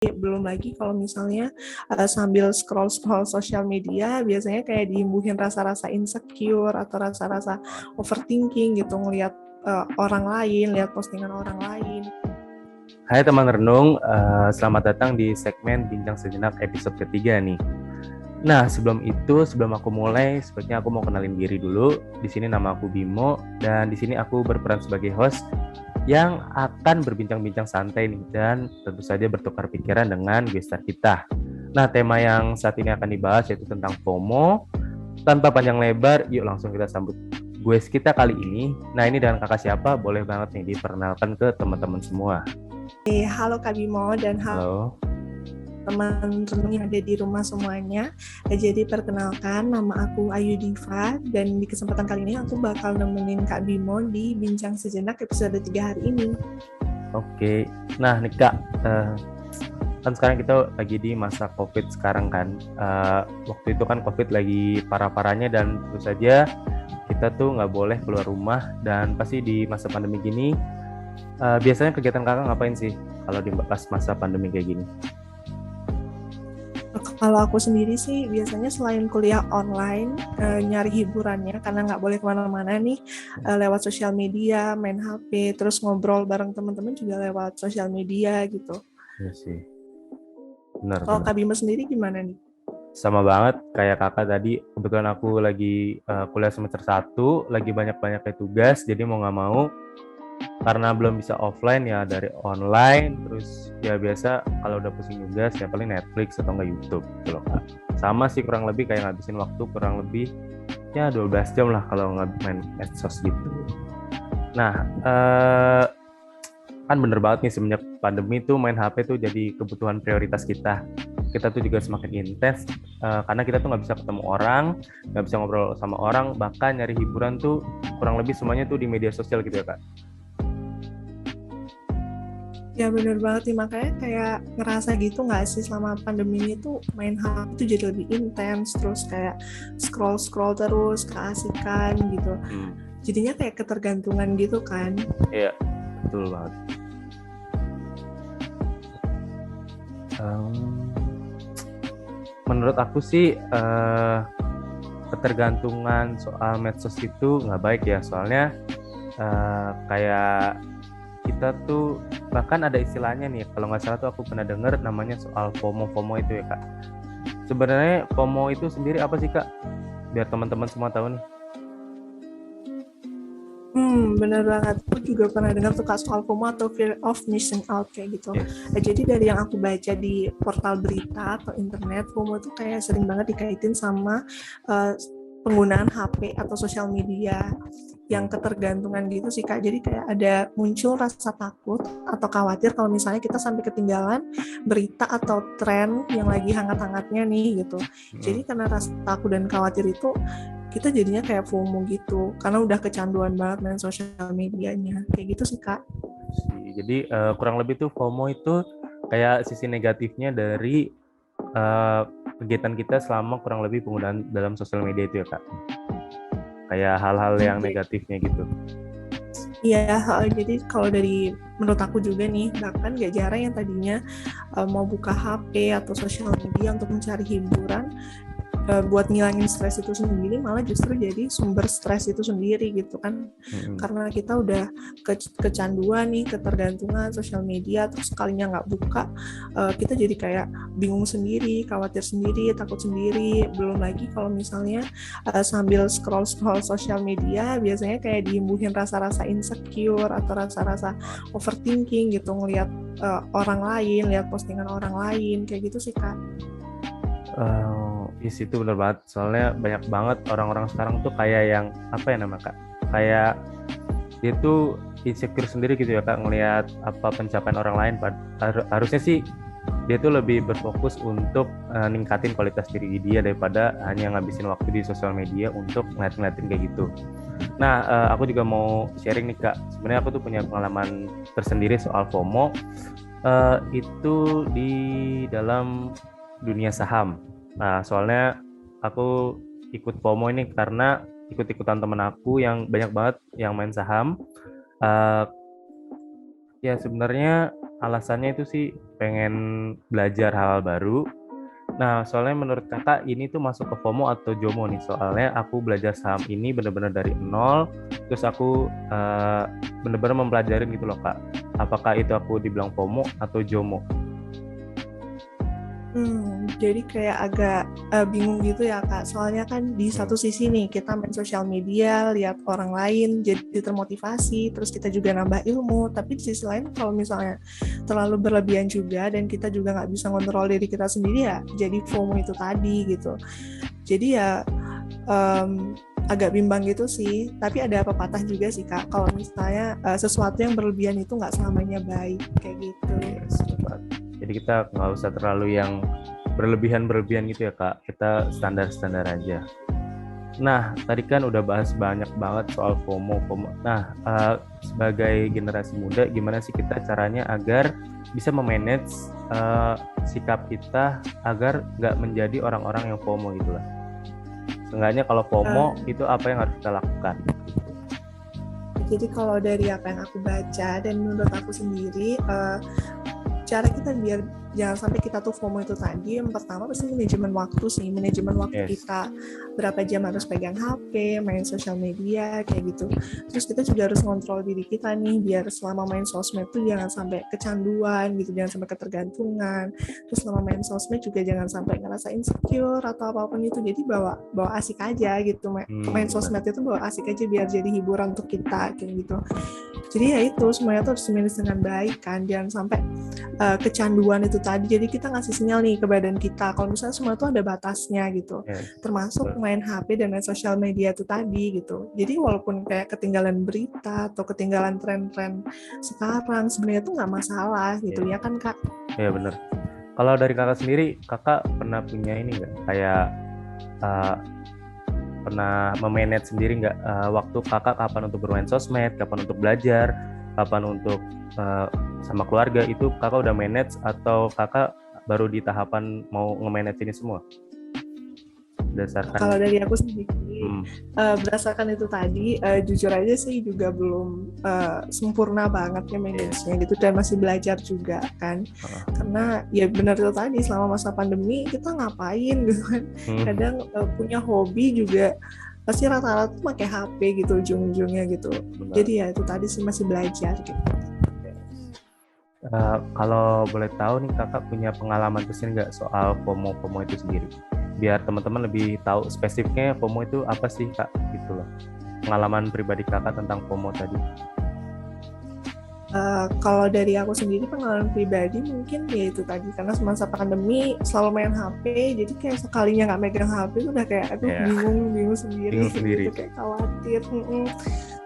Belum lagi kalau misalnya sambil scroll-scroll sosial media, biasanya kayak diimbuhin rasa-rasa insecure atau rasa-rasa overthinking gitu, ngelihat orang lain, lihat postingan orang lain. Hai teman renung, selamat datang di segmen Bincang Sejenak episode ketiga nih. Nah, sebelum aku mulai, sebaiknya aku mau kenalin diri dulu. Di sini nama aku Bimo, dan di sini aku berperan sebagai host yang akan berbincang-bincang santai nih, dan tentu saja bertukar pikiran dengan gestar kita. Nah, tema yang saat ini akan dibahas yaitu tentang FOMO. Tanpa panjang lebar, yuk langsung kita sambut guest kita kali ini. Nah, ini dengan kakak siapa? Boleh banget nih diperkenalkan ke teman-teman semua. Halo Kak Bimo dan Halo. teman renung yang ada di rumah semuanya. Jadi perkenalkan, nama aku Ayu Diva, dan di kesempatan kali ini aku bakal nemenin Kak Bimo di Bincang Sejenak episode 3 hari ini. Oke, nah nih Kak, kan sekarang kita lagi di masa COVID sekarang kan. Waktu itu kan COVID lagi parah-parahnya, dan tentu saja kita tuh nggak boleh keluar rumah. Dan pasti di masa pandemi gini, biasanya kegiatan kakak ngapain sih kalau di pas masa pandemi kayak gini? Kalau aku sendiri sih biasanya selain kuliah online, nyari hiburannya karena nggak boleh kemana-mana nih, lewat sosial media, main HP, terus ngobrol bareng teman-teman juga lewat sosial media gitu. Iya sih, benar. Kalau Kak Bimo sendiri gimana nih? Sama banget kayak kakak tadi. Kebetulan aku lagi kuliah semester 1, lagi banyak-banyaknya tugas, jadi mau nggak mau karena belum bisa offline ya dari online. Terus ya biasa kalau udah pusing juga ya paling Netflix atau enggak YouTube gitu loh Kak. Sama sih, kurang lebih kayak ngabisin waktu kurang lebih ya 12 jam lah kalau nggak main medsos gitu. Nah, kan bener banget nih, semenjak pandemi tuh main HP tuh jadi kebutuhan prioritas kita. Kita tuh juga semakin intens karena kita tuh nggak bisa ketemu orang, nggak bisa ngobrol sama orang, bahkan nyari hiburan tuh kurang lebih semuanya tuh di media sosial gitu ya Kak. Ya bener banget nih, makanya kayak ngerasa gitu nggak sih selama pandemi ini tuh main HP tuh jadi lebih intens, terus kayak scroll-scroll terus, keasikan gitu. Jadinya kayak ketergantungan gitu kan. Iya, betul banget. Menurut aku sih ketergantungan soal medsos itu nggak baik ya, soalnya kayak kita tuh bahkan ada istilahnya nih, kalau nggak salah tuh aku pernah dengar namanya soal FOMO itu ya Kak. Sebenarnya FOMO itu sendiri apa sih Kak? Biar teman-teman semua tahu nih. Bener banget. Aku juga pernah dengar tuh Kak soal FOMO atau fear of missing out kayak gitu. Yes. Jadi dari yang aku baca di portal berita atau internet, FOMO tuh kayak sering banget dikaitin sama penggunaan HP atau sosial media yang ketergantungan gitu sih Kak. Jadi kayak ada muncul rasa takut atau khawatir kalau misalnya kita sampai ketinggalan berita atau tren yang lagi hangat-hangatnya nih gitu. Jadi karena rasa takut dan khawatir itu, kita jadinya kayak FOMO gitu karena udah kecanduan banget main sosial medianya. Kayak gitu sih Kak. Jadi kurang lebih tuh FOMO itu kayak sisi negatifnya dari kegiatan kita selama kurang lebih penggunaan dalam sosial media itu ya Kak. Kayak hal-hal yang negatifnya gitu. Iya, jadi kalau dari menurut aku juga nih, bahkan gak jarang yang tadinya mau buka HP atau sosial media untuk mencari hiburan, buat ngilangin stres itu sendiri, malah justru jadi sumber stres itu sendiri gitu kan. Karena kita udah kecanduan nih, ketergantungan sosial media, terus sekalinya nggak buka, kita jadi kayak bingung sendiri, khawatir sendiri, takut sendiri. Belum lagi kalau misalnya sambil scroll-scroll sosial media, biasanya kayak diimbuhin rasa-rasa insecure atau rasa-rasa overthinking gitu, ngelihat orang lain, lihat postingan orang lain, kayak gitu sih Kak. Yes, itu benar banget. Soalnya banyak banget orang-orang sekarang tuh kayak yang apa ya namanya Kak? Kayak dia tuh insecure sendiri gitu ya Kak, ngelihat apa pencapaian orang lain. Harusnya sih dia tuh lebih berfokus untuk ningkatin kualitas diri dia daripada hanya ngabisin waktu di sosial media untuk ngeliatin kayak gitu. Nah, aku juga mau sharing nih Kak. Sebenarnya aku tuh punya pengalaman tersendiri soal FOMO. Itu di dalam dunia saham. Nah, soalnya aku ikut FOMO ini karena ikut-ikutan temen aku yang banyak banget yang main saham. Ya sebenarnya alasannya itu sih pengen belajar hal baru. Nah, soalnya menurut kakak ini tuh masuk ke FOMO atau JOMO nih? Soalnya aku belajar saham ini bener-bener dari nol, terus aku bener-bener mempelajarin gitu loh kak. Apakah itu aku dibilang FOMO atau JOMO? Jadi kayak agak bingung gitu ya Kak. Soalnya kan di Hmm. satu sisi nih kita main sosial media, lihat orang lain jadi termotivasi, terus kita juga nambah ilmu. Tapi di sisi lain kalau misalnya terlalu berlebihan juga dan kita juga nggak bisa ngontrol diri kita sendiri ya, jadi FOMO itu tadi gitu. Jadi ya agak bimbang gitu sih. Tapi ada pepatah juga sih Kak. Kalau misalnya sesuatu yang berlebihan itu nggak selamanya baik kayak gitu. Yes, tepat. Jadi kita nggak usah terlalu yang berlebihan gitu ya kak. Kita standar-standar aja. Nah, tadi kan udah bahas banyak banget soal FOMO. Nah, sebagai generasi muda, gimana sih kita caranya agar bisa memanage sikap kita agar nggak menjadi orang-orang yang FOMO gitu lah. Seenggaknya kalau FOMO Uh, itu apa yang harus kita lakukan? jadi kalau dari apa yang aku baca dan menurut aku sendiri, cara kita biar jangan sampai kita tuh FOMO itu tadi, yang pertama pasti manajemen waktu sih, manajemen waktu Yes. kita, berapa jam harus pegang HP, main sosial media kayak gitu. Terus kita juga harus ngontrol diri kita nih biar selama main sosmed tuh jangan sampai kecanduan gitu, jangan sampai ketergantungan. Terus selama main sosmed juga jangan sampai ngerasa insecure atau apapun itu. Jadi bawa asik aja gitu, main Benar. sosmed itu bawa asik aja biar jadi hiburan untuk kita kayak gitu. Jadi ya itu semuanya tuh harus dimanage dengan baik kan, jangan sampai kecanduan itu tadi. Jadi kita ngasih sinyal nih ke badan kita kalau misalnya semua itu ada batasnya gitu, Yes. termasuk Betul. main HP dan main sosial media itu tadi gitu. Jadi walaupun kayak ketinggalan berita atau ketinggalan tren-tren sekarang, sebenarnya tuh nggak masalah gitu Yes. ya kan Kak. Ya benar. Kalau dari kakak sendiri, kakak pernah punya ini nggak? Kayak uh, pernah memanage sendiri nggak waktu kakak kapan untuk bermain sosmed, kapan untuk belajar, kapan untuk uh, sama keluarga itu kakak udah manage atau kakak baru di tahapan mau nge-manage ini semua Kalau berdasarkan dari aku sendiri, hmm, berdasarkan itu tadi, jujur aja sih juga belum sempurna banget ya yes. manage-nya gitu dan masih belajar juga kan. Karena ya benar itu tadi selama masa pandemi kita ngapain gitu kan. Hmm, Kadang punya hobi juga pasti rata-rata tuh pakai HP gitu ujung-ujungnya gitu. benar. Jadi ya itu tadi sih masih belajar gitu. Kalau boleh tahu nih kakak punya pengalaman kesini nggak soal FOMO itu sendiri? Biar teman-teman lebih tahu spesifiknya FOMO itu apa sih kak, gitu loh. Pengalaman pribadi kakak tentang FOMO tadi. Kalau dari aku sendiri pengalaman pribadi mungkin ya itu tadi karena semasa pandemi selalu main HP jadi kayak sekalinya nggak megang HP udah kayak aduh Ya, bingung sendiri bingung sendiri. gitu kayak khawatir.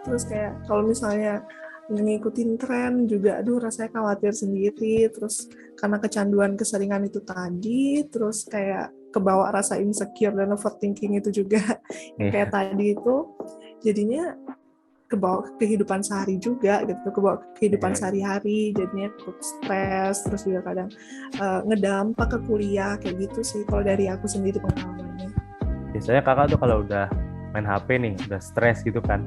Terus kayak kalau misalnya ngikutin tren juga aduh rasanya khawatir sendiri terus karena kecanduan keseringan itu tadi terus kayak kebawa rasa insecure dan overthinking itu juga yang kayak Iya, tadi itu jadinya kebawa kehidupan sehari juga gitu, kebawa kehidupan iya. sehari-hari jadinya cukup stres terus juga kadang ngedampak ke kuliah kayak gitu sih kalau dari aku sendiri pengalamannya. Biasanya kakak tuh kalau udah main HP nih, udah stres gitu kan,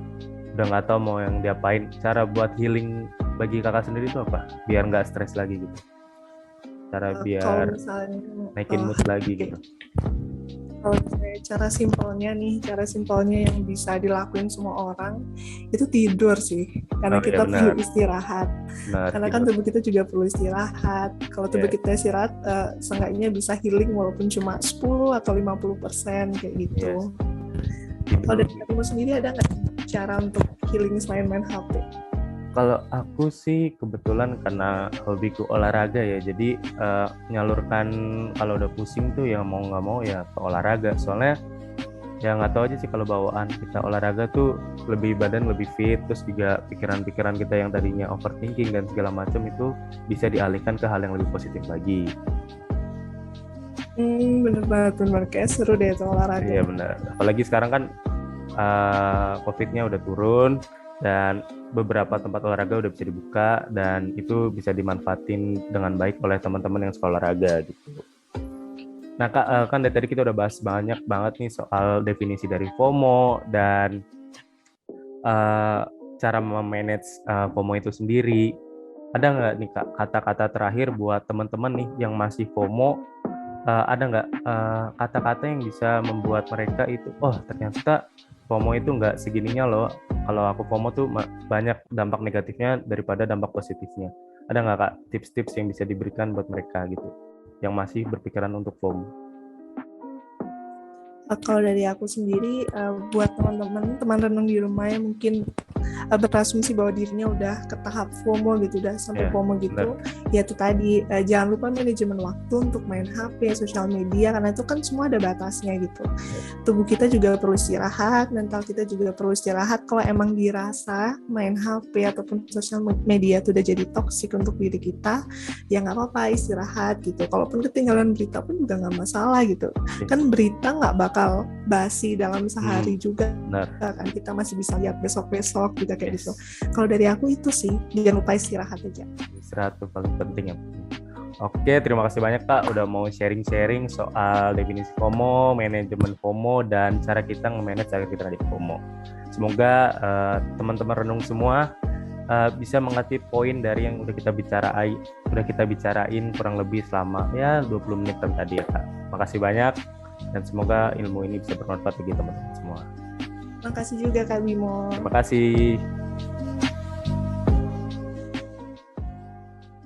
udah nggak tahu mau yang diapain. Cara buat healing bagi kakak sendiri itu apa? Biar nggak stres lagi gitu. Cara Kalau biar misalnya naikin mood lagi okay. gitu. Kalau cara simpelnya yang bisa dilakuin semua orang itu tidur sih karena Oh iya kita perlu benar, istirahat benar karena kan tidur. tubuh kita juga perlu istirahat. Kalau tubuh Yes. kita istirahat seenggaknya bisa healing walaupun cuma 10 atau 50% kayak gitu. Yes. Kalau Tidur. dari kamu sendiri ada nggak cara untuk healing selain main HP? Kalau aku sih kebetulan karena hobiku olahraga ya, jadi menyalurkan kalau udah pusing tuh ya mau nggak mau ya ke olahraga. Soalnya ya nggak tahu aja sih kalau bawaan kita olahraga tuh lebih badan lebih fit, terus juga pikiran-pikiran kita yang tadinya overthinking dan segala macam itu bisa dialihkan ke hal yang lebih positif lagi. Bener banget, kayak seru deh itu olahraga. Iya benar. Apalagi sekarang kan COVID-nya udah turun dan beberapa tempat olahraga udah bisa dibuka dan itu bisa dimanfaatin dengan baik oleh teman-teman yang suka olahraga gitu. Nah kak, kan dari tadi kita udah bahas banyak banget nih soal definisi dari FOMO dan cara memanage FOMO itu sendiri. ada nggak nih Kak kata-kata terakhir buat teman-teman nih yang masih FOMO, ada nggak kata-kata yang bisa membuat mereka itu, oh ternyata FOMO itu nggak segininya loh, kalau aku FOMO tuh banyak dampak negatifnya daripada dampak positifnya. Ada nggak Kak tips-tips yang bisa diberikan buat mereka gitu yang masih berpikiran untuk FOMO? Kalau dari aku sendiri, buat teman-teman teman renung di rumah yang mungkin berasumsi bahwa dirinya udah ke tahap FOMO gitu, udah sampai FOMO gitu, ya itu tadi, jangan lupa manajemen waktu untuk main HP, sosial media, karena itu kan semua ada batasnya gitu. Tubuh kita juga perlu istirahat, mental kita juga perlu istirahat. Kalau emang dirasa main HP ataupun sosial media itu udah jadi toksik untuk diri kita, ya nggak apa-apa, istirahat gitu. Kalaupun ketinggalan berita pun juga nggak masalah gitu. Kan berita nggak bakal basi dalam sehari juga. Kan kita masih bisa lihat besok-besok juga kayak gitu. Kalau dari aku itu sih, jangan lupa istirahat aja. Istirahat itu paling penting ya. Oke, terima kasih banyak Kak udah mau sharing-sharing soal definisi FOMO, manajemen FOMO, dan cara kita nge-manage agar kita dari FOMO. Semoga teman-teman renung semua bisa mengerti poin dari yang udah kita bicarain kurang lebih selama ya 20 menit tadi ya Kak. Makasih banyak dan semoga ilmu ini bisa bermanfaat bagi teman-teman semua. Terima kasih juga Kak Bimo. Terima kasih.